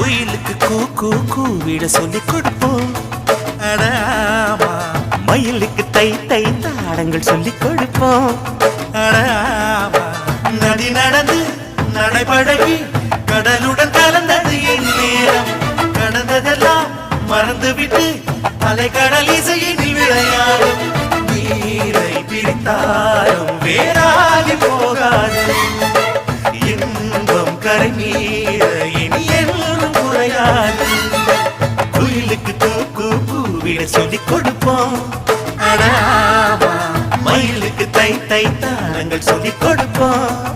குயிலுக்கு கூ கூ கூவிட சொல்லி கொடுப்போம். அடாமா மயிலுக்கு தை தை தாளங்கள் சொல்லி கொடுப்போம். அடாமா நதி நடந்து நடைபழகி கடலுடன் கலந்தது என் நேரம். கடந்ததெல்லாம் மறந்துவிட்டு அலைக்கடல் இசையினில் விளையாடும். நீரை பிரித்தாலும் வேறாகி போகாது. இன்பம் கரை மீற இனி என்றும் குறையாது. குயிலுக்கு கூ கூவிட சொல்லி கொடுப்போம். அடாமா மயிலுக்கு தை தை தாளங்கள் சொல்லி கொடுப்போம்.